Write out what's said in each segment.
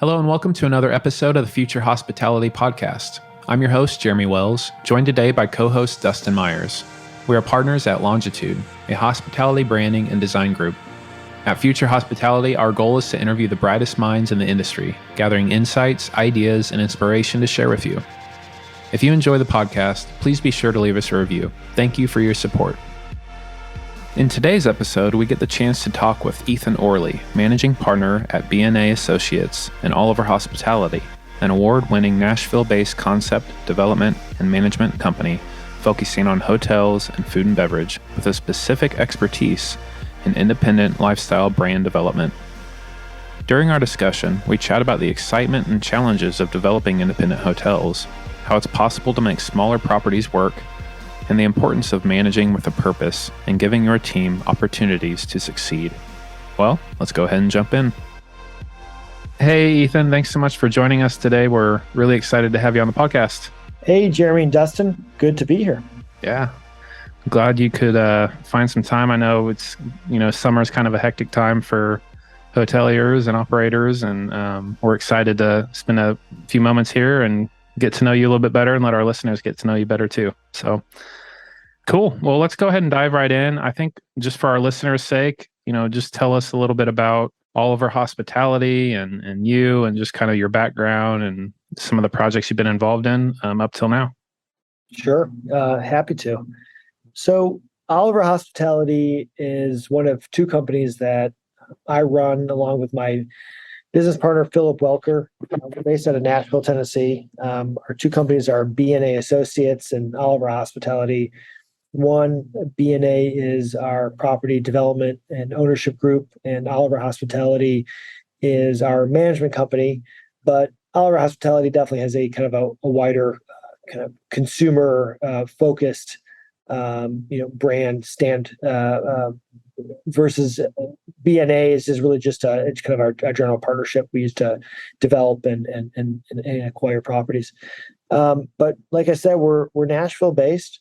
Hello and welcome to another episode of the Future Hospitality Podcast. I'm your host, Jeremy Wells, joined today by co-host Dustin Myers. We are partners at Longitude, a hospitality branding and design group. At Future Hospitality, our goal is to interview the brightest minds in the industry, gathering insights, ideas, and inspiration to share with you. If you enjoy the podcast, please be sure to leave us a review. Thank you for your support. In today's episode, we get the chance to talk with Ethan Orley, managing partner at BNA Associates and Oliver Hospitality, an award-winning Nashville-based concept, development, and management company focusing on hotels and food and beverage with a specific expertise in independent lifestyle brand development. During our discussion, we chat about the excitement and challenges of developing independent hotels, how it's possible to make smaller properties work, and the importance of managing with a purpose and giving your team opportunities to succeed. Well, let's go ahead and jump in. Hey, Ethan, thanks so much for joining us today. We're really excited to have you on the podcast. Hey, Jeremy and Dustin. Good to be here. Yeah. Glad you could find some time. I know it's, summer's kind of a hectic time for hoteliers and operators, and we're excited to spend a few moments here and get to know you a little bit better and let our listeners get to know you better too. So cool. Well, let's go ahead and dive right in. I think just for our listeners' sake, just tell us a little bit about Oliver Hospitality and you and just kind of your background and some of the projects you've been involved in up till now. Sure. Happy to. So Oliver Hospitality is one of two companies that I run along with my business partner, Philip Welker. We're based out of Nashville, Tennessee. Our two companies are BNA Associates and Oliver Hospitality. One, BNA is our property development and ownership group, and Oliver Hospitality is our management company. But Oliver Hospitality definitely has a kind of a wider kind of consumer focused brand stand versus BNA is really just it's kind of our general partnership we use to develop and acquire properties. But like I said, we're Nashville based.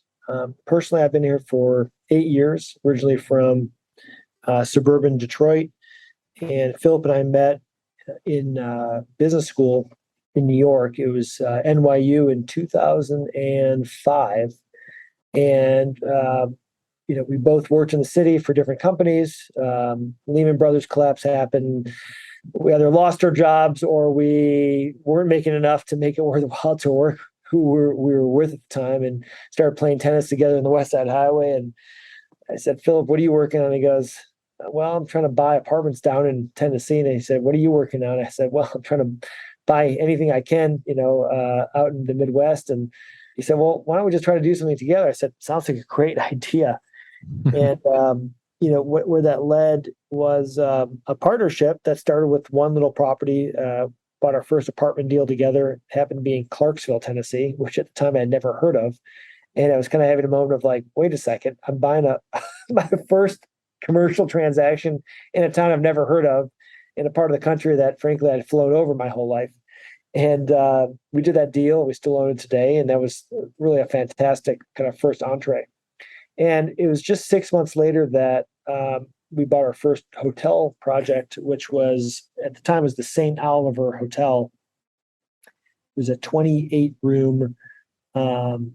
Personally, I've been here for 8 years, originally from suburban Detroit, and Philip and I met in business school in New York. It was NYU in 2005, and we both worked in the city for different companies. Lehman Brothers collapse happened. We either lost our jobs or we weren't making enough to make it worthwhile to work who we were with at the time, and started playing tennis together in the West Side Highway. And I said, Philip, what are you working on? He goes, well, I'm trying to buy apartments down in Tennessee. And he said, what are you working on? I said, well, I'm trying to buy anything I can, out in the Midwest. And he said, well, why don't we just try to do something together? I said, sounds like a great idea. And, where that led was a partnership that started with one little property, bought our first apartment deal together. It happened to be in Clarksville, Tennessee, which at the time I had never heard of. And I was kind of having a moment of like, wait a second, I'm buying my first commercial transaction in a town I've never heard of, in a part of the country that frankly I'd flown over my whole life. And we did that deal. We still own it today. And that was really a fantastic kind of first entree. And it was just 6 months later that we bought our first hotel project, which was at the time was the St. Oliver Hotel. It was a 28-room hotel,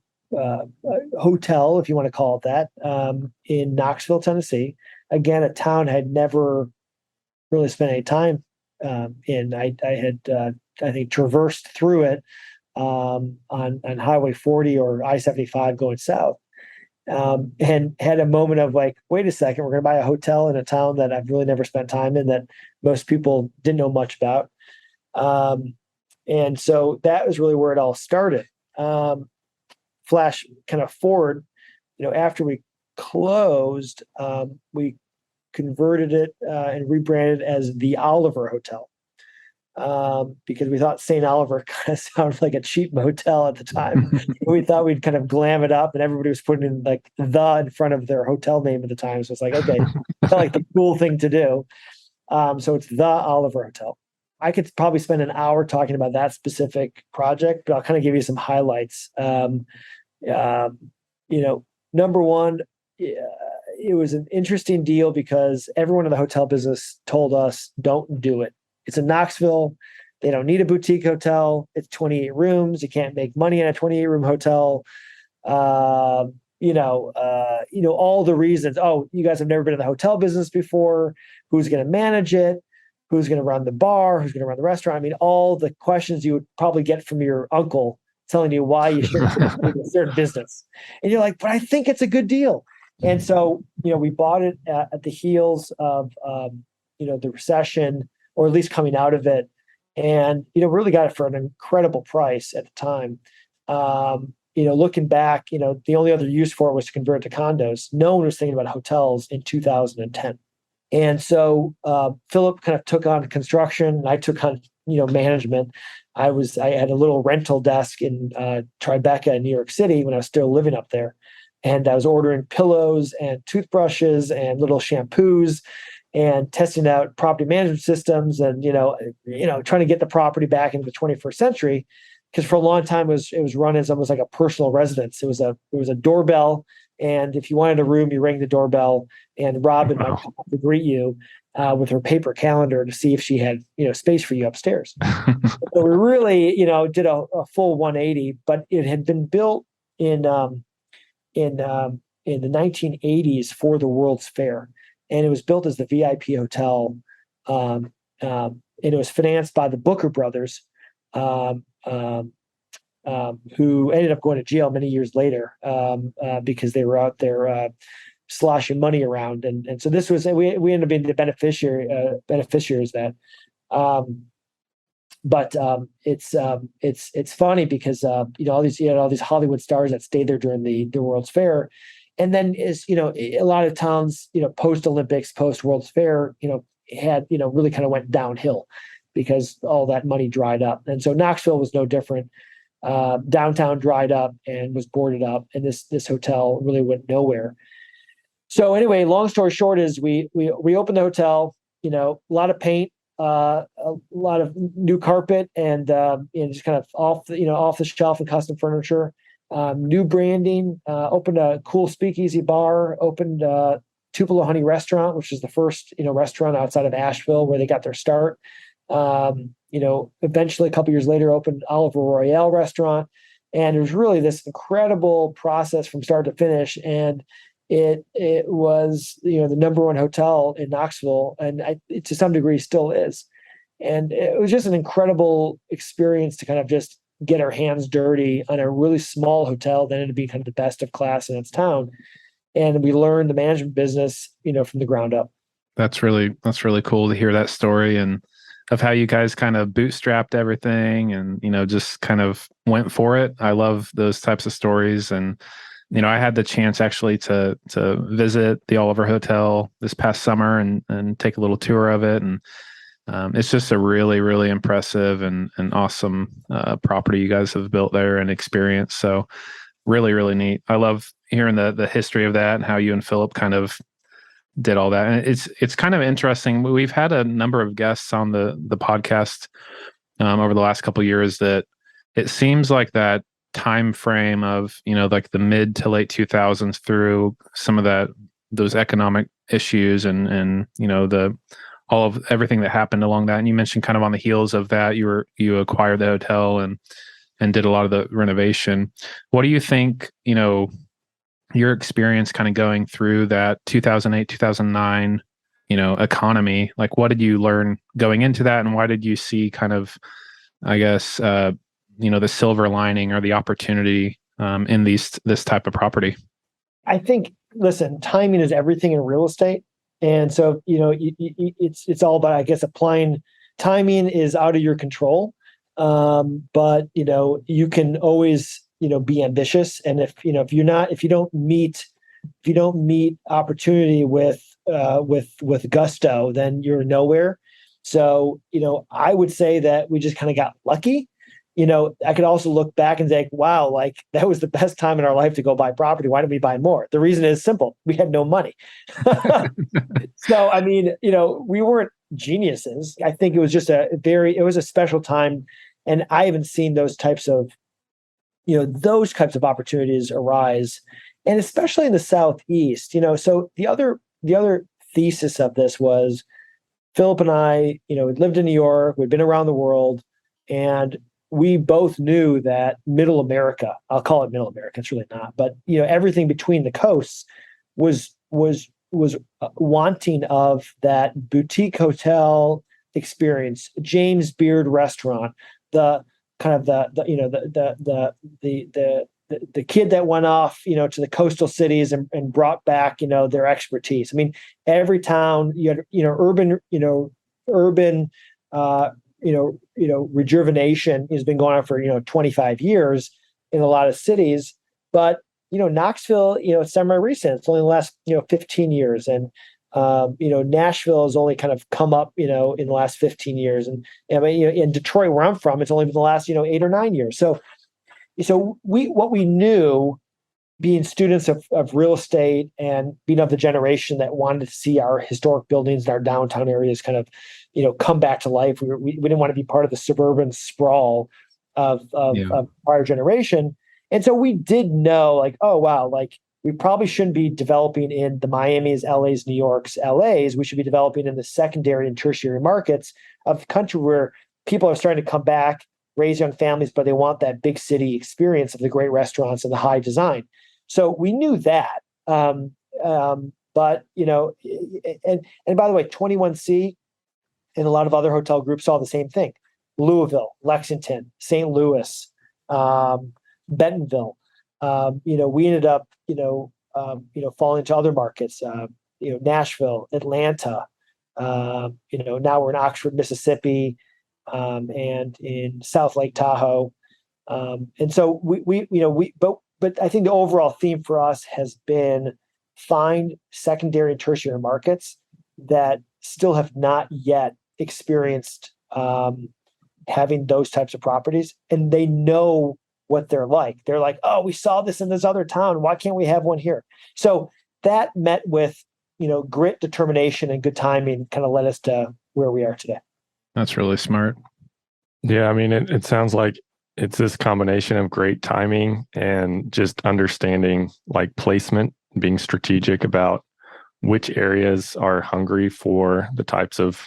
if you want to call it that, in Knoxville, Tennessee. Again, a town I had never really spent any time in. I had, I think, traversed through it on Highway 40 or I-75 going south. And had a moment of like, wait a second, we're going to buy a hotel in a town that I've really never spent time in, that most people didn't know much about. And so that was really where it all started. Flash kind of forward, after we closed, we converted it and rebranded as the Oliver Hotel. Because we thought St. Oliver kind of sounded like a cheap motel at the time. We thought we'd kind of glam it up, and everybody was putting in like the in front of their hotel name at the time. So it's like, okay, it's not like the cool thing to do. So it's the Oliver Hotel. I could probably spend an hour talking about that specific project, but I'll kind of give you some highlights. Number one, it was an interesting deal because everyone in the hotel business told us, don't do it. It's in Knoxville. They don't need a boutique hotel. It's 28 rooms. You can't make money in a 28-room hotel. All the reasons. Oh, you guys have never been in the hotel business before. Who's going to manage it? Who's going to run the bar? Who's going to run the restaurant? I mean, all the questions you would probably get from your uncle telling you why you should do a certain business. And you're like, but I think it's a good deal. And so, we bought it at the heels of, the recession, or at least coming out of it. And, really got it for an incredible price at the time. Looking back, the only other use for it was to convert to condos. No one was thinking about hotels in 2010. And so Philip kind of took on construction, and I took on, management. I had a little rental desk in Tribeca in New York City when I was still living up there. And I was ordering pillows and toothbrushes and little shampoos and testing out property management systems and, trying to get the property back into the 21st century. Because for a long time it was run as almost like a personal residence. It was a doorbell, and if you wanted a room, you rang the doorbell, and Robin might come up to greet you with her paper calendar to see if she had space for you upstairs. So we really did a full 180, but it had been built in the 1980s for the World's Fair, and it was built as the VIP hotel, and it was financed by the Booker brothers. Who ended up going to jail many years later because they were out there sloshing money around, and so this was we ended up being the beneficiaries of that. But it's funny because all these Hollywood stars that stayed there during the World's Fair, and then a lot of towns post Olympics, post World's Fair had really kind of went downhill because all that money dried up. And so Knoxville was no different. Downtown dried up and was boarded up, and this hotel really went nowhere. So anyway, long story short is we opened the hotel, a lot of paint, a lot of new carpet, and just kind of off the shelf and custom furniture, new branding, opened a cool speakeasy bar, opened Tupelo Honey Restaurant, which is the first restaurant outside of Asheville where they got their start. Eventually a couple years later opened Oliver Royale restaurant, and it was really this incredible process from start to finish. And it was, the number one hotel in Knoxville, and to some degree still is. And it was just an incredible experience to kind of just get our hands dirty on a really small hotel that ended up being kind of the best of class in its town. And we learned the management business, from the ground up. That's really cool to hear that story, and of how you guys kind of bootstrapped everything and, just kind of went for it. I love those types of stories. And, I had the chance actually to visit the Oliver Hotel this past summer and take a little tour of it. And it's just a really, really impressive and awesome property you guys have built there and experienced. So really, really neat. I love hearing the history of that and how you and Philip kind of did all that. And it's kind of interesting. We've had a number of guests on the podcast over the last couple of years that it seems like that time frame of, like the mid to late 2000s through some of those economic issues and all of everything that happened along that. And you mentioned kind of on the heels of that, you acquired the hotel and did a lot of the renovation. What do you think, your experience kind of going through that 2008, 2009, economy, like what did you learn going into that? And why did you see kind of, I guess, the silver lining or the opportunity in this type of property? I think, listen, timing is everything in real estate. And so, it's all about, I guess, applying. Timing is out of your control. But, you can always, be ambitious. And if you don't meet opportunity with gusto, then you're nowhere. So, I would say that we just kind of got lucky. I could also look back and say, wow, like that was the best time in our life to go buy property. Why didn't we buy more? The reason is simple. We had no money. So, I mean, we weren't geniuses. I think it was just it was a special time. And I haven't seen those types of opportunities arise, and especially in the Southeast. So the other thesis of this was Philip and I, we'd lived in New York, we'd been around the world. And we both knew that middle America, I'll call it middle America, it's really not, but everything between the coasts was wanting of that boutique hotel experience, James Beard restaurant, the kind of the kid that went off, to the coastal cities and brought back, their expertise. I mean, every town, urban, rejuvenation has been going on for 25 years in a lot of cities, but Knoxville, it's semi-recent. It's only the last 15 years, and Nashville has only kind of come up in the last 15 years, and I mean, in Detroit, where I'm from, it's only been the last 8 or 9 years. So what we knew, being students of real estate and being of the generation that wanted to see our historic buildings and our downtown areas kind of come back to life. We didn't want to be part of the suburban sprawl of prior generation. And so we did know, like, oh, wow, like we probably shouldn't be developing in the Miamis, LAs, New Yorks, LAs. We should be developing in the secondary and tertiary markets of the country where people are starting to come back, raise young families, but they want that big city experience of the great restaurants and the high design. So we knew that. But, and by the way, 21C and a lot of other hotel groups saw the same thing. Louisville, Lexington, St. Louis, Bentonville. We ended up, falling into other markets, Nashville, Atlanta. Now we're in Oxford, Mississippi, and in South Lake Tahoe. And so but I think the overall theme for us has been find secondary and tertiary markets that still have not yet experienced having those types of properties, and they know what they're like. They're like, oh, we saw this in this other town. Why can't we have one here? So that met with, grit, determination, and good timing kind of led us to where we are today. That's really smart. Yeah, I mean, it sounds like it's this combination of great timing and just understanding like placement, being strategic about which areas are hungry for the types of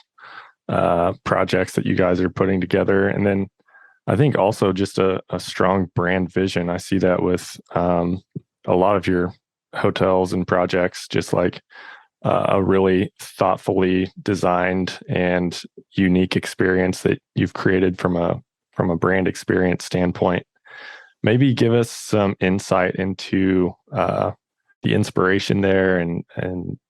projects that you guys are putting together. And then I think also just a strong brand vision. I see that with a lot of your hotels and projects, just like a really thoughtfully designed and unique experience that you've created from a brand experience standpoint. Maybe give us some insight into the inspiration there and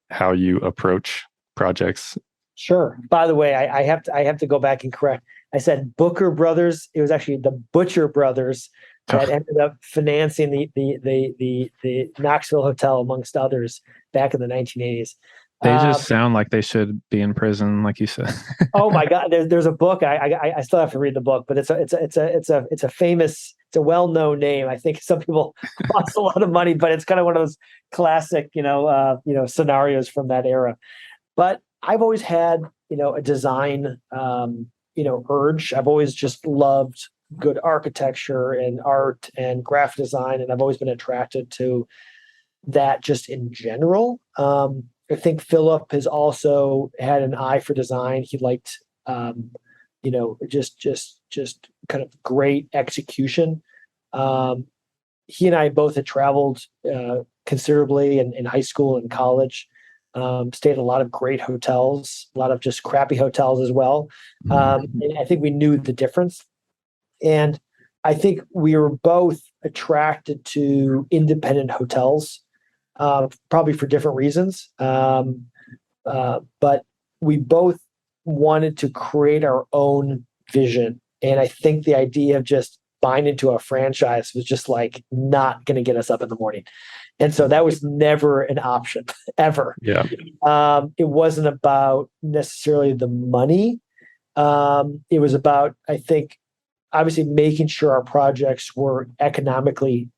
how you approach projects. Sure. By the way, I have to go back and correct. I said Booker Brothers. It was actually the Butcher Brothers that ended up financing the Knoxville Hotel, amongst others, back in the 1980s. They just sound like they should be in prison, like you said. Oh my God! There's a book. I still have to read the book, but it's a famous, it's a well-known name. I think some people lost a lot of money, but it's kind of one of those classic, scenarios from that era. But I've always had, a design, urge. I've always just loved good architecture and art and graphic design, and I've always been attracted to that just in general. I think Philip has also had an eye for design. He liked, just kind of great execution. He and I both had traveled considerably in high school and college. Stayed at a lot of great hotels, a lot of just crappy hotels as well. And I think we knew the difference. And I think we were both attracted to independent hotels, probably for different reasons. But we both wanted to create our own vision. And I think the idea of just buying into a franchise was just like not going to get us up in the morning. And so that was never an option, ever. Yeah. It wasn't about necessarily the money. It was about, I think, obviously making sure our projects were economically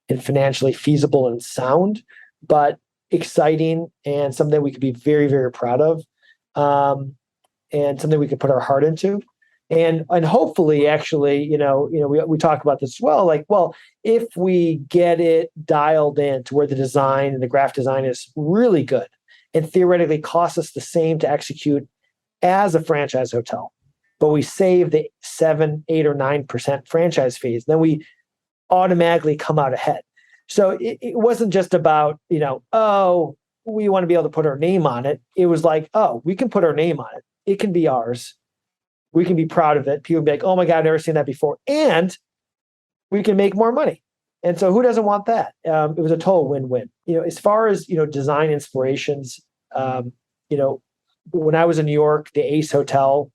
and financially feasible and sound, but exciting and something we could be very, very proud of, and something we could put our heart into. And hopefully, actually, we talk about this as well. Like, well, if we get it dialed in to where the design and the graphic design is really good, and theoretically costs us the same to execute as a franchise hotel, but we save the 7, 8, or 9% franchise fees. Then we automatically come out ahead. So it wasn't just about, oh, we want to be able to put our name on it. It was like, oh, we can put our name on it. It can be ours. We can be proud of it. People be like, oh my God, I've never seen that before. And we can make more money. And so who doesn't want that? It was a total win-win. As far as, design inspirations, when I was in New York, the Ace Hotel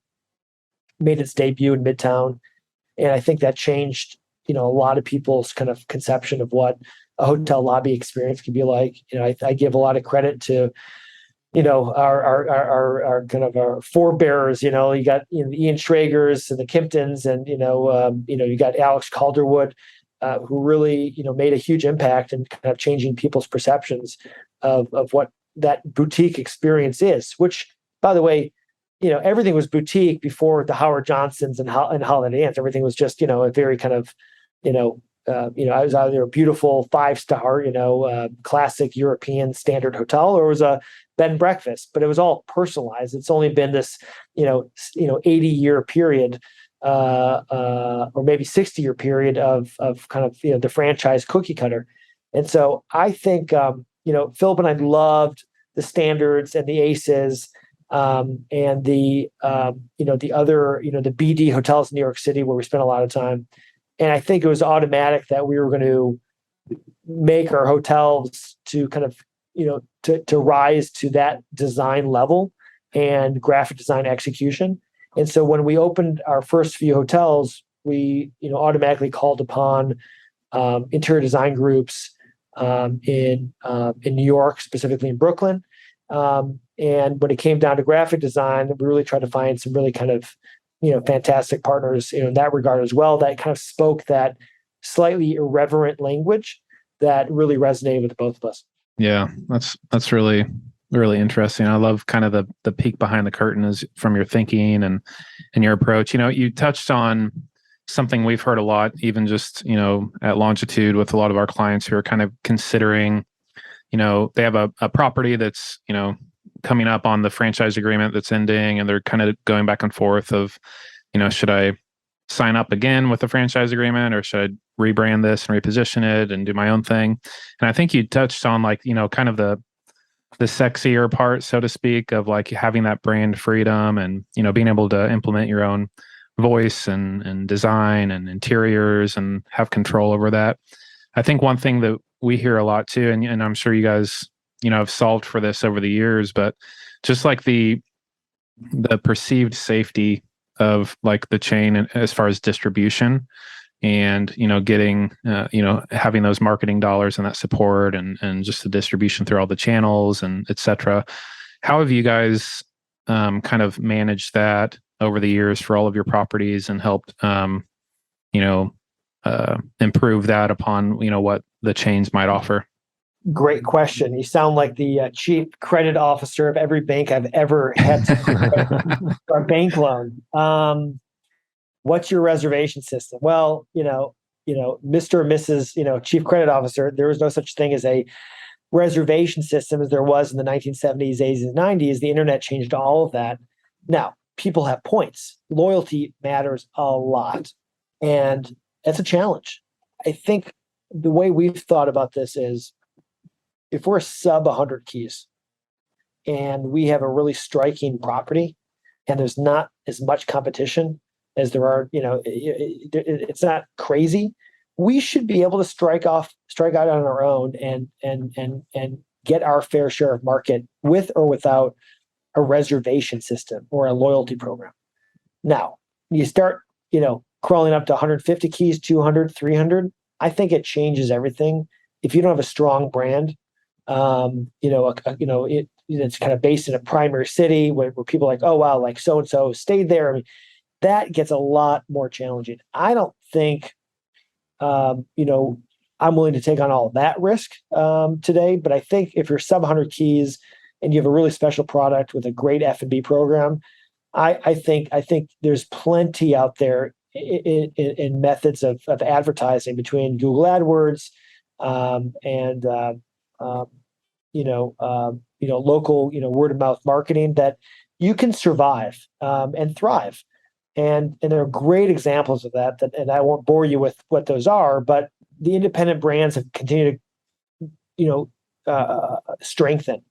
made its debut in Midtown. And I think that changed, a lot of people's kind of conception of what a hotel lobby experience can be like. I give a lot of credit to, our kind of our forebearers. You got the Ian Schrager's and the Kimptons, and you got Alex Calderwood, who really made a huge impact in kind of changing people's perceptions of what that boutique experience is. Which, by the way, everything was boutique before the Howard Johnsons and Holiday Inns. Everything was just a very kind of I was either a beautiful 5-star, classic European standard hotel, or it was a bed and breakfast, but it was all personalized. It's only been this, 80-year period, or maybe 60-year period of kind of, the franchise cookie cutter. And so I think, Philip and I loved the standards and the Aces, and the, the other, the BD hotels in New York City, where we spent a lot of time. And I think it was automatic that we were going to make our hotels to kind of, to rise to that design level and graphic design execution. And so when we opened our first few hotels, we, automatically called upon interior design groups in New York, specifically in Brooklyn. And when it came down to graphic design, we really tried to find some really kind of, fantastic partners, in that regard as well, that kind of spoke that slightly irreverent language that really resonated with both of us. Yeah, that's really, really interesting. I love kind of the peek behind the curtain is from your thinking and your approach. You touched on something we've heard a lot, even just, at Longitude with a lot of our clients who are kind of considering, they have a property that's, coming up on the franchise agreement that's ending, and they're kind of going back and forth of, should I sign up again with the franchise agreement, or should I rebrand this and reposition it and do my own thing? And I think you touched on kind of the sexier part, so to speak, of like having that brand freedom and, being able to implement your own voice and design and interiors and have control over that. I think one thing that we hear a lot too, and I'm sure you guys, have solved for this over the years, but just like the perceived safety of like the chain as far as distribution and, getting, having those marketing dollars and that support and just the distribution through all the channels and et cetera. How have you guys kind of managed that over the years for all of your properties and helped, improve that upon, what the chains might offer? Great question. You sound like the chief credit officer of every bank I've ever had to a bank loan. What's your reservation system? Well, Mr. or Mrs. Chief credit officer, there was no such thing as a reservation system as there was in the 1970s, 80s, and 90s. The internet changed all of that. Now, people have points. Loyalty matters a lot. And that's a challenge. I think the way we've thought about this is, if we're sub 100 keys and we have a really striking property and there's not as much competition as there are, it's not crazy, we should be able to strike out on our own and get our fair share of market with or without a reservation system or a loyalty program. Now, you start, crawling up to 150 keys, 200, 300, I think it changes everything. If you don't have a strong brand, it's kind of based in a primary city where people are like, oh, wow, like so-and-so stayed there. I mean, that gets a lot more challenging. I don't think, I'm willing to take on all of that risk today, but I think if you're sub 100 keys and you have a really special product with a great F&B program, I think there's plenty out there in methods of advertising between Google AdWords and local, word of mouth marketing that you can survive and thrive. And there are great examples of that, and I won't bore you with what those are, but the independent brands have continued to, strengthen.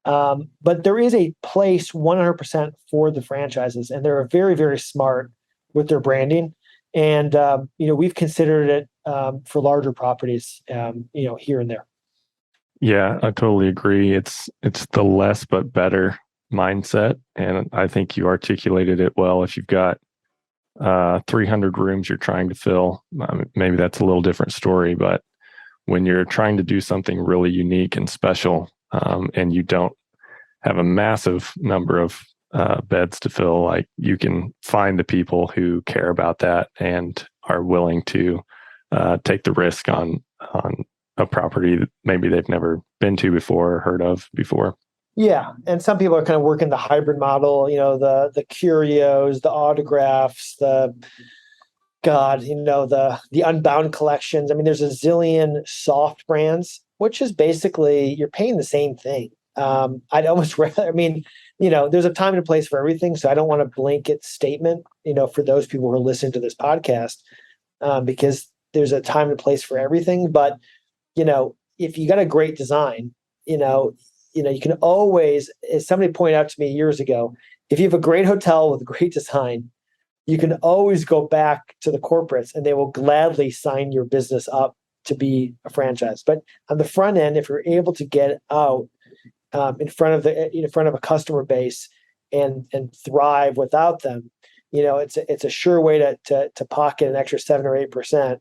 But there is a place 100% for the franchises, and they're very, very smart with their branding. And, we've considered it for larger properties, here and there. Yeah, I totally agree. It's the less but better mindset, and I think you articulated it well. If you've got 300 rooms you're trying to fill, maybe that's a little different story. But when you're trying to do something really unique and special, and you don't have a massive number of beds to fill, like, you can find the people who care about that and are willing to take the risk on a property that maybe they've never been to before or heard of before. Yeah, and some people are kind of working the hybrid model, the curios, the autographs, the Unbound collections. I mean, there's a zillion soft brands, which is basically you're paying the same thing. I'd almost rather, there's a time and a place for everything. So I don't want a blanket statement, for those people who are listening to this podcast, because there's a time and place for everything. But, if you got a great design, you can always, as somebody pointed out to me years ago, if you have a great hotel with a great design, you can always go back to the corporates and they will gladly sign your business up to be a franchise. But on the front end, if you're able to get out in front of a customer base and thrive without them, it's a sure way to pocket an extra 7 or 8%.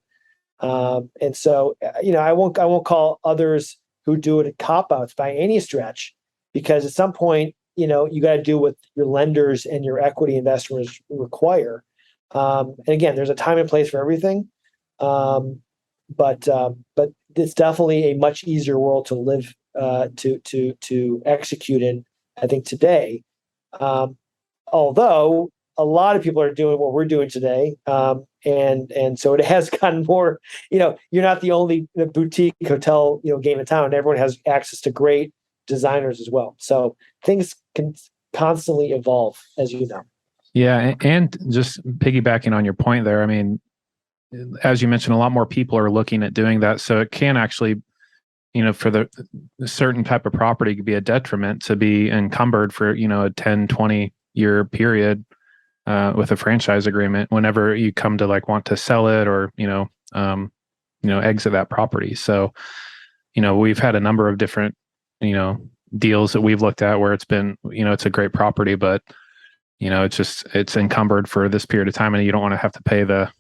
And so, I won't call others who do it cop-outs by any stretch, because at some point, you got to do what your lenders and your equity investors require. And again, there's a time and place for everything. But it's definitely a much easier world to live, to execute in, I think, today. Although a lot of people are doing what we're doing today. And so it has gotten more, you're not the only boutique hotel, game in town. Everyone has access to great designers as well. So things can constantly evolve, as you know. Yeah. And just piggybacking on your point there, I mean, as you mentioned, a lot more people are looking at doing that. So it can actually, for the certain type of property, could be a detriment to be encumbered for, a 10, 20 year period with a franchise agreement whenever you come to want to sell it or, exit that property. So, we've had a number of different, deals that we've looked at where it's been, it's a great property, but, it's encumbered for this period of time and you don't want to have to pay the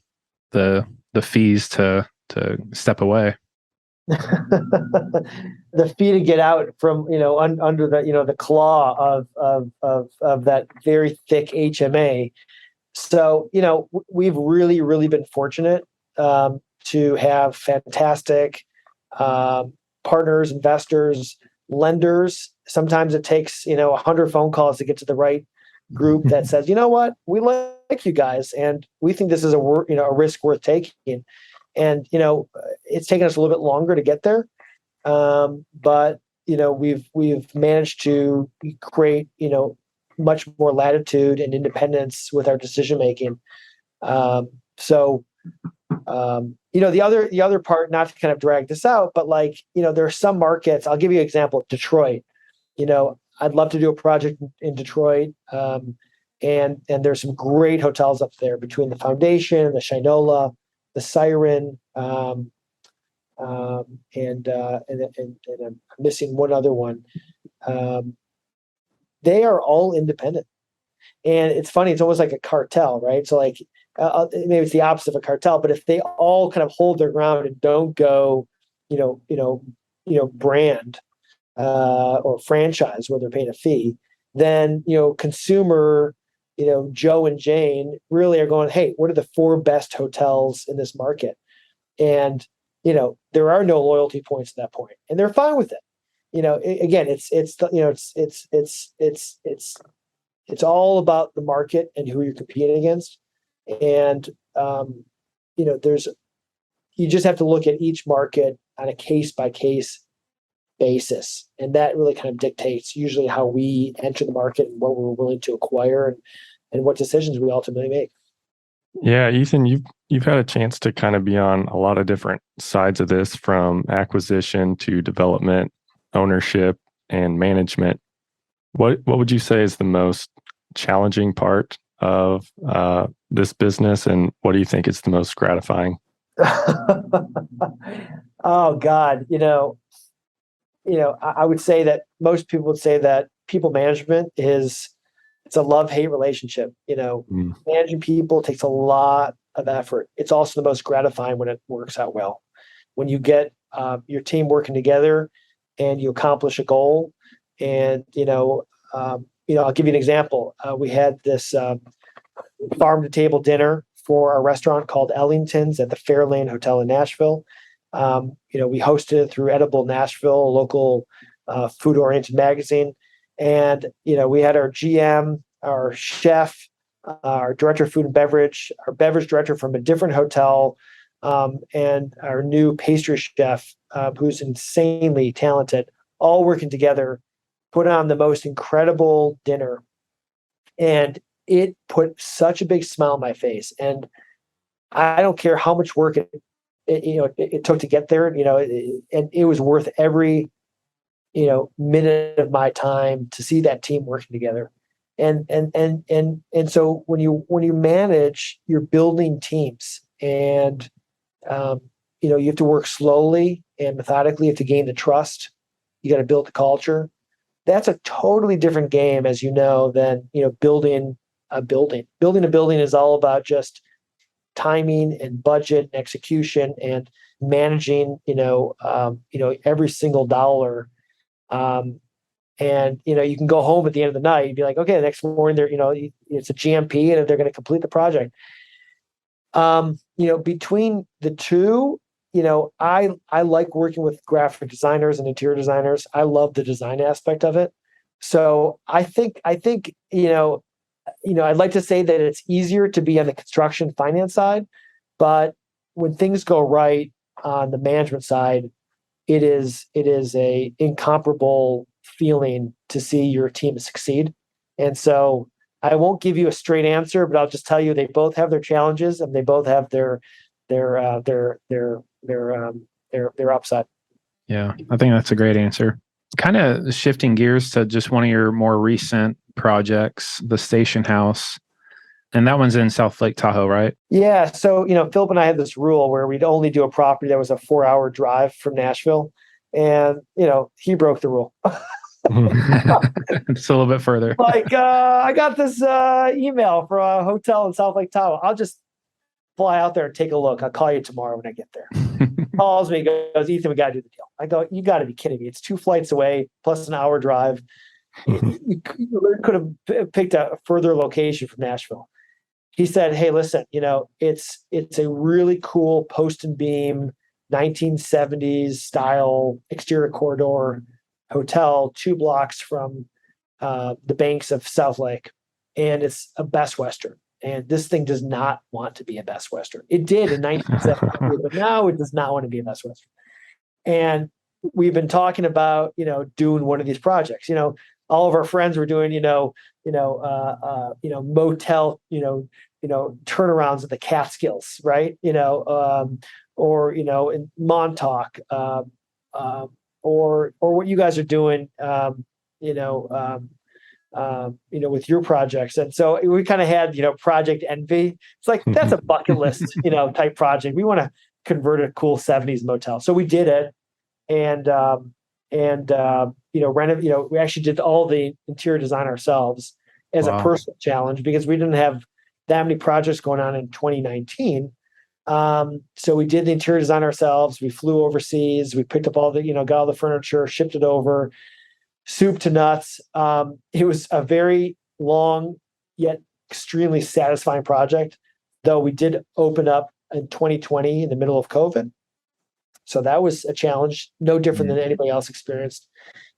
fees to step away. The fee to get out from, under the, the claw of that very thick HMA. So, we've really, really been fortunate to have fantastic partners, investors, lenders. Sometimes it takes, 100 phone calls to get to the right group that says, you know what, we like you guys, and we think this is a risk worth taking. And, it's taken us a little bit longer to get there. But, we've managed to create, much more latitude and independence with our decision-making. The other part, not to kind of drag this out, but there are some markets. I'll give you an example of Detroit. I'd love to do a project in Detroit. And there's some great hotels up there between the Foundation, the Shinola, the Siren, and I'm missing one other one. They are all independent, and it's funny. It's almost like a cartel, right? So maybe it's the opposite of a cartel, but if they all kind of hold their ground and don't go, brand or franchise where they're paying a fee, then consumer, Joe and Jane really are going, hey, what are the 4 best hotels in this market? And there are no loyalty points at that point, and they're fine with it. Again, it's all about the market and who you're competing against. And you just have to look at each market on a case by case basis, and that really kind of dictates usually how we enter the market and what we're willing to acquire and what decisions we ultimately make. Yeah, Ethan, you've had a chance to kind of be on a lot of different sides of this, from acquisition to development, ownership, and management. What would you say is the most challenging part of this business, and what do you think is the most gratifying? Oh God, I would say that most people would say that people management it's a love-hate relationship. Mm. Managing people takes a lot of effort. It's also the most gratifying when it works out well. When you get your team working together and you accomplish a goal, and I'll give you an example. We had this farm to table dinner for our restaurant called Ellington's at the Fairlane Hotel in Nashville. We hosted it through Edible Nashville, a local food oriented magazine. And, we had our GM, our chef, our director of food and beverage, our beverage director from a different hotel, and our new pastry chef, who's insanely talented, all working together, put on the most incredible dinner. And it put such a big smile on my face. And I don't care how much work it took to get there, and it was worth every, minute of my time to see that team working together. And so when you manage, you're building teams, and you have to work slowly and methodically. You have to gain the trust. You got to build the culture. That's a totally different game, as you know, than building a building. Building a building is all about just timing and budget and execution and managing every single dollar. And you can go home at the end of the night and be like, okay, the next morning it's a GMP and they're going to complete the project. Between the two, I like working with graphic designers and interior designers. I love the design aspect of it. So I think I'd like to say that it's easier to be on the construction finance side, but when things go right on the management side, it is a incomparable feeling to see your team succeed. And so I won't give you a straight answer, but I'll just tell you they both have their challenges and they both have their upside. Yeah, I think that's a great answer. Kind of shifting gears to just one of your more recent projects, the Station House. And that one's in South Lake Tahoe, right? Yeah. So, Philip and I had this rule where we'd only do a property that was a 4-hour drive from Nashville. And, he broke the rule. It's a little bit further. Like, I got this email from a hotel in South Lake Tahoe. I'll just fly out there and take a look. I'll call you tomorrow when I get there. Calls me, goes, Ethan, we got to do the deal. I go, you got to be kidding me. It's 2 flights away plus an hour drive. You could have picked a further location from Nashville. He said, hey, listen, it's a really cool post and beam 1970s style exterior corridor hotel 2 blocks from the banks of South Lake. And it's a Best Western. And this thing does not want to be a Best Western. It did in 1970, but now it does not want to be a Best Western. And we've been talking about, doing one of these projects. All of our friends were doing, motel, turnarounds at the Catskills, right? Or in Montauk, or what you guys are doing, with your projects. And so we kind of had, project envy. It's like, that's a bucket list, type project. We want to convert a cool 70s motel. So we did it. And we actually did all the interior design ourselves as a personal challenge because we didn't have that many projects going on in 2019. So we did the interior design ourselves. We flew overseas. We picked up all the, got all the furniture, shipped it over, soup to nuts. It was a very long yet extremely satisfying project, though we did open up in 2020 in the middle of COVID. So that was a challenge, no different than anybody else experienced.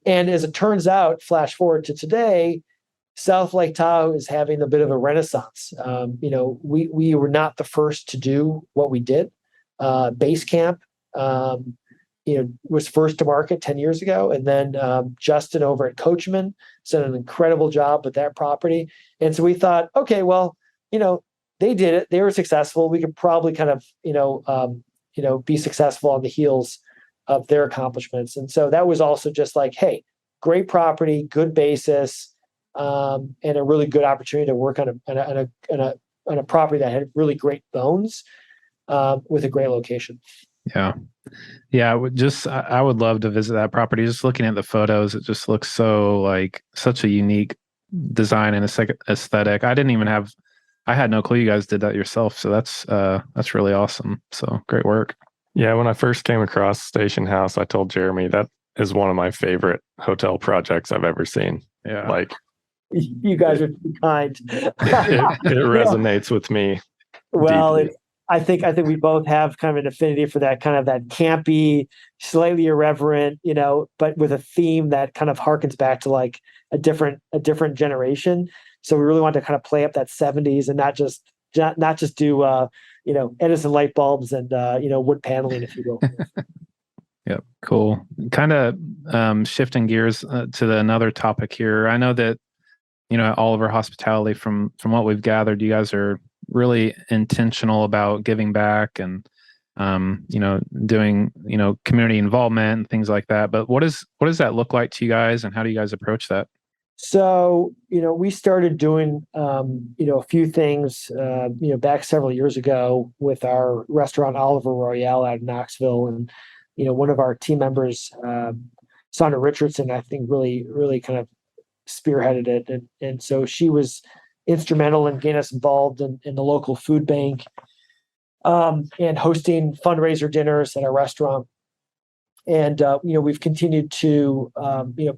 And as it turns out, flash forward to today, South Lake Tahoe is having a bit of a renaissance. We were not the first to do what we did. Base Camp, was first to market 10 years ago. And then Justin over at Coachman did an incredible job with that property. And so we thought, okay, well, they did it. They were successful. We could probably kind of, be successful on the heels of their accomplishments. And so that was also just like, hey, great property, good basis, and a really good opportunity to work on a property that had really great bones, with a great location. Yeah. Yeah. I would love to visit that property. Just looking at the photos, it just looks so like such a unique design and aesthetic. I had no clue you guys did that yourself. So that's really awesome. So great work. Yeah. When I first came across Station House, I told Jeremy that is one of my favorite hotel projects I've ever seen. Yeah. Like, you guys are too kind. it resonates with me. Well, deeply. I think we both have kind of an affinity for that kind of that campy, slightly irreverent, but with a theme that kind of harkens back to like a different generation. So we really want to kind of play up that 70s and not just do Edison light bulbs and wood paneling, if you will. Yep. Cool. Kind of shifting gears to another topic here. I know that at Oliver Hospitality, from what we've gathered, you guys are really intentional about giving back and doing community involvement and things like that. But what does that look like to you guys, and how do you guys approach that? So we started doing a few things back several years ago with our restaurant Oliver Royale out in Knoxville, and one of our team members, Sandra Richardson, I think really kind of spearheaded it, and so she was instrumental in getting us involved in the local food bank, and hosting fundraiser dinners at our restaurant. And we've continued to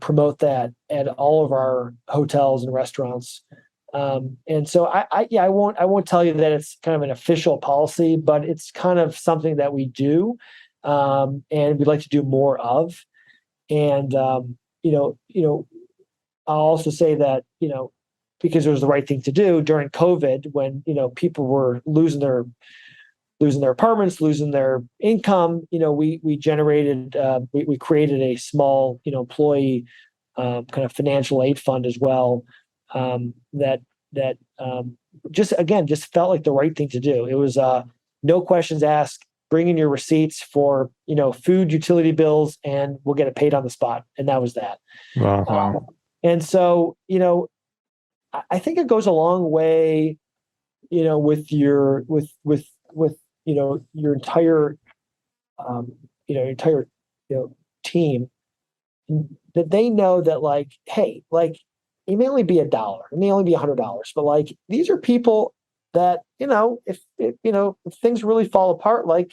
promote that at all of our hotels and restaurants. And so I won't tell you that it's kind of an official policy, but it's kind of something that we do, and we'd like to do more of. And I'll also say that because it was the right thing to do during COVID, when people were losing their apartments, losing their income, we generated, we created a small, employee kind of financial aid fund as well, that just felt like the right thing to do. It was no questions asked. Bring in your receipts for food, utility bills, and we'll get it paid on the spot. And that was that. Wow. And so I think it goes a long way, with your your entire team, that they know that, like, hey, like, it may only be $1, it may only be $100, but like, these are people that if things really fall apart, like,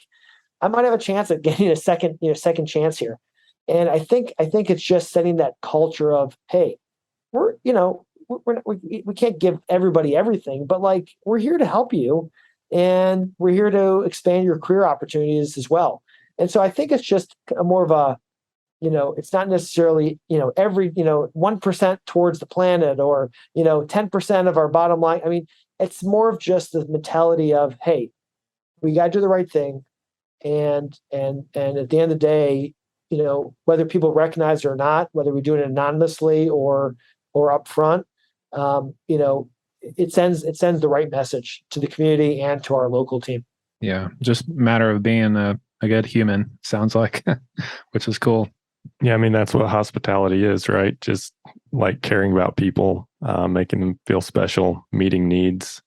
I might have a chance at getting a second chance here. And I think it's just setting that culture of, hey, we can't give everybody everything, but like, we're here to help you, and we're here to expand your career opportunities as well. And so I think it's just more of a, it's not necessarily, every, 1% towards the planet, or, 10% of our bottom line. I mean, it's more of just the mentality of, hey, we got to do the right thing. And at the end of the day, whether people recognize it or not, whether we do it anonymously or up front, it sends the right message to the community and to our local team. Yeah. Just matter of being a good human, sounds like, which is cool. Yeah. I mean, that's what hospitality is, right? Just like caring about people, making them feel special, meeting needs,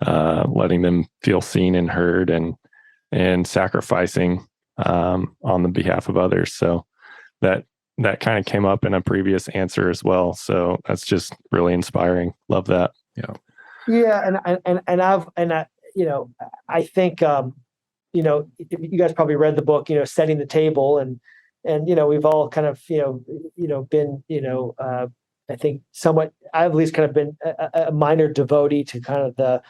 letting them feel seen and heard, and sacrificing on the behalf of others. So that kind of came up in a previous answer as well. So that's just really inspiring. Love that. Yeah. Yeah. I think, you guys probably read the book, Setting the Table, and we've all kind of, been, I think somewhat, I've at least kind of been a minor devotee to kind of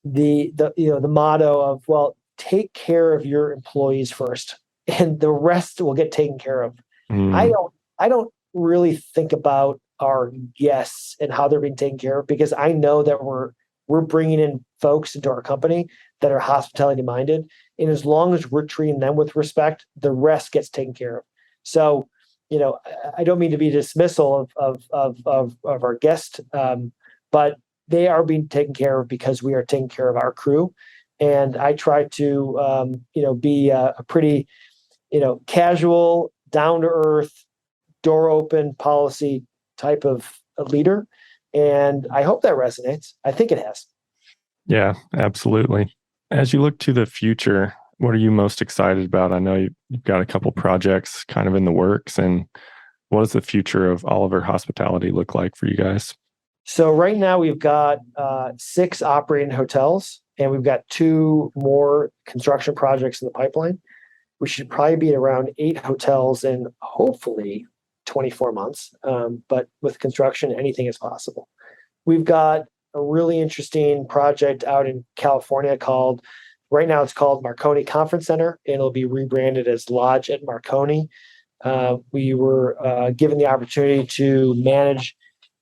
the motto of, well, take care of your employees first, and the rest will get taken care of. I don't really think about our guests and how they're being taken care of, because I know that we're bringing in folks into our company that are hospitality minded, and as long as we're treating them with respect, the rest gets taken care of. So, I don't mean to be dismissal of our guest, but they are being taken care of because we are taking care of our crew. And I try to, be a pretty, casual, down to earth, door open policy type of a leader. And I hope that resonates. I think it has. Yeah, absolutely. As you look to the future, what are you most excited about? I know you've got a couple projects kind of in the works, and what does the future of Oliver Hospitality look like for you guys? So right now we've got 6 operating hotels, and we've got 2 more construction projects in the pipeline. We should probably be at around 8 hotels in hopefully 24 months. But with construction, anything is possible. We've got a really interesting project out in California right now it's called Marconi Conference Center, and it'll be rebranded as Lodge at Marconi. We were given the opportunity to manage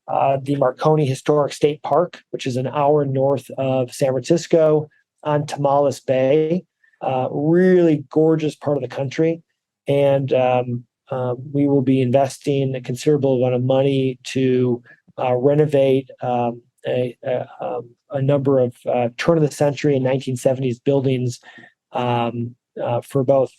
the Marconi Historic State Park, which is an hour north of San Francisco on Tamales Bay. Really gorgeous part of the country. And we will be investing a considerable amount of money to renovate a number of turn of the century and 1970s buildings for both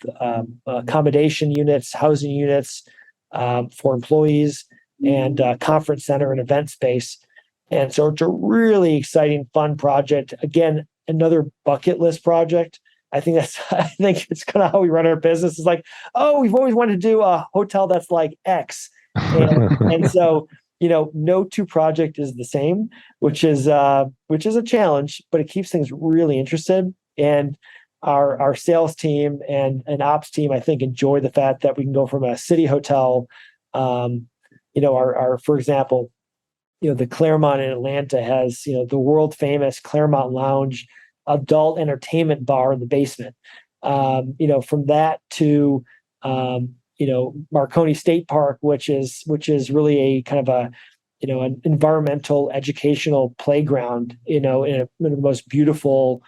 accommodation units, housing units for employees, and conference center and event space. And so it's a really exciting, fun project. Again, another bucket list project. I think it's kind of how we run our business. It's like, oh, we've always wanted to do a hotel that's like X. And so, no 2 project is the same, which is a challenge, but it keeps things really interested. And our sales team and ops team, I think, enjoy the fact that we can go from a city hotel, for example, the Claremont in Atlanta has, the world famous Claremont Lounge adult entertainment bar in the basement. From that to, Marconi State Park, which is really a kind of an environmental educational playground, in one of the most beautiful,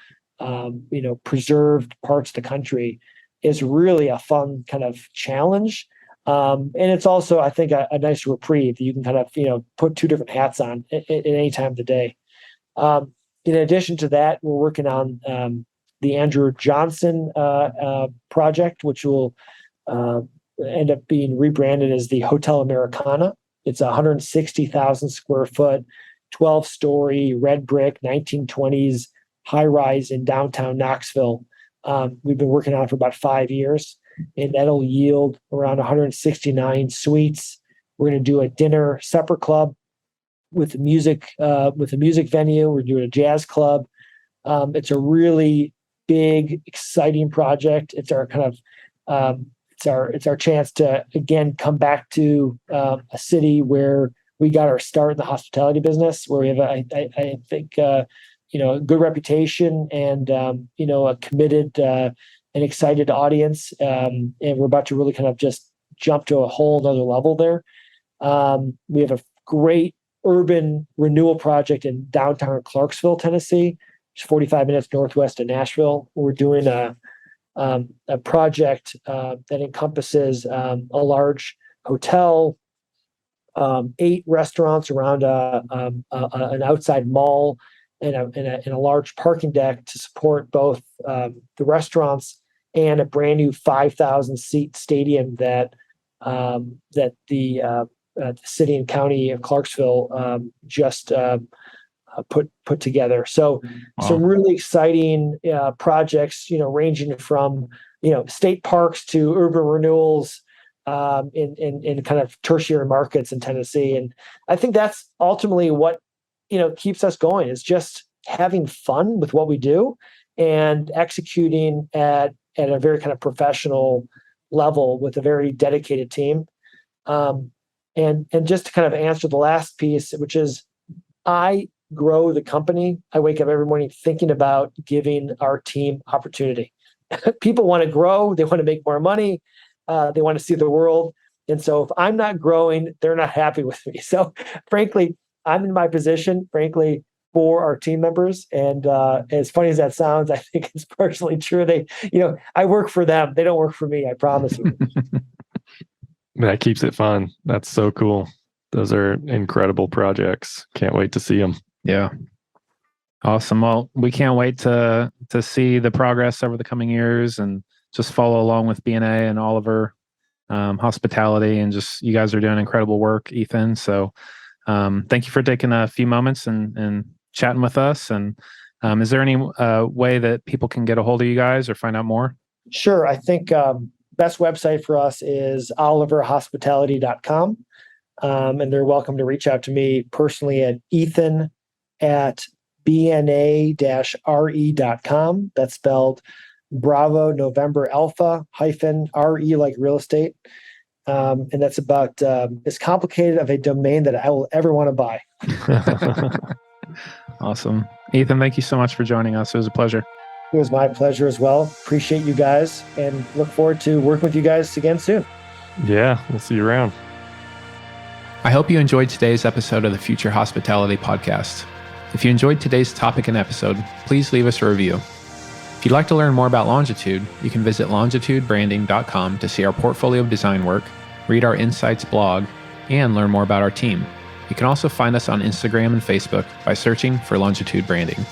preserved parts of the country, is really a fun kind of challenge. And it's also, I think, a nice reprieve. You can kind of, put 2 different hats on at any time of the day. In addition to that, we're working on the Andrew Johnson project, which will end up being rebranded as the Hotel Americana. It's a 160,000 square foot, 12-story red brick 1920s high rise in downtown Knoxville. We've been working on it for about 5 years, and that'll yield around 169 suites. We're going to do a dinner supper club with a music venue. We're doing a jazz club. It's a really big, exciting project. It's our kind of it's our chance to again come back to a city where we got our start in the hospitality business, where we have I think a good reputation and a committed and excited audience, and we're about to really kind of just jump to a whole other level there. We have a great urban renewal project in downtown Clarksville, Tennessee, which is 45 minutes northwest of Nashville. We're doing a project that encompasses a large hotel, 8 restaurants around an outside mall, and a large parking deck to support both the restaurants and a brand new 5,000 seat stadium that the city and county of Clarksville just put together. So some really exciting projects, ranging from state parks to urban renewals in kind of tertiary markets in Tennessee. And I think that's ultimately what keeps us going, is just having fun with what we do and executing at a very kind of professional level with a very dedicated team. And just to kind of answer the last piece, which is I grow the company. I wake up every morning thinking about giving our team opportunity. People want to grow. They want to make more money. They want to see the world. And so if I'm not growing, they're not happy with me. So frankly, I'm in my position, frankly, for our team members. And as funny as that sounds, I think it's partially true. I work for them. They don't work for me. I promise you. That keeps it fun. That's so cool. Those are incredible projects. Can't wait to see them. Yeah. Awesome. Well, we can't wait to see the progress over the coming years and just follow along with BNA and Oliver Hospitality. And just, you guys are doing incredible work, Ethan. So thank you for taking a few moments and chatting with us. And is there any way that people can get a hold of you guys or find out more? Sure. I think best website for us is oliverhospitality.com. And they're welcome to reach out to me personally at ethan@bna-re.com. That's spelled Bravo November Alpha -RE like real estate. And that's about as complicated of a domain that I will ever want to buy. Awesome. Ethan, thank you so much for joining us. It was a pleasure. It was my pleasure as well. Appreciate you guys and look forward to working with you guys again soon. Yeah, we'll see you around. I hope you enjoyed today's episode of the Future Hospitality Podcast. If you enjoyed today's topic and episode, please leave us a review. If you'd like to learn more about Longitude, you can visit longitudebranding.com to see our portfolio of design work, read our Insights blog, and learn more about our team. You can also find us on Instagram and Facebook by searching for Longitude Branding.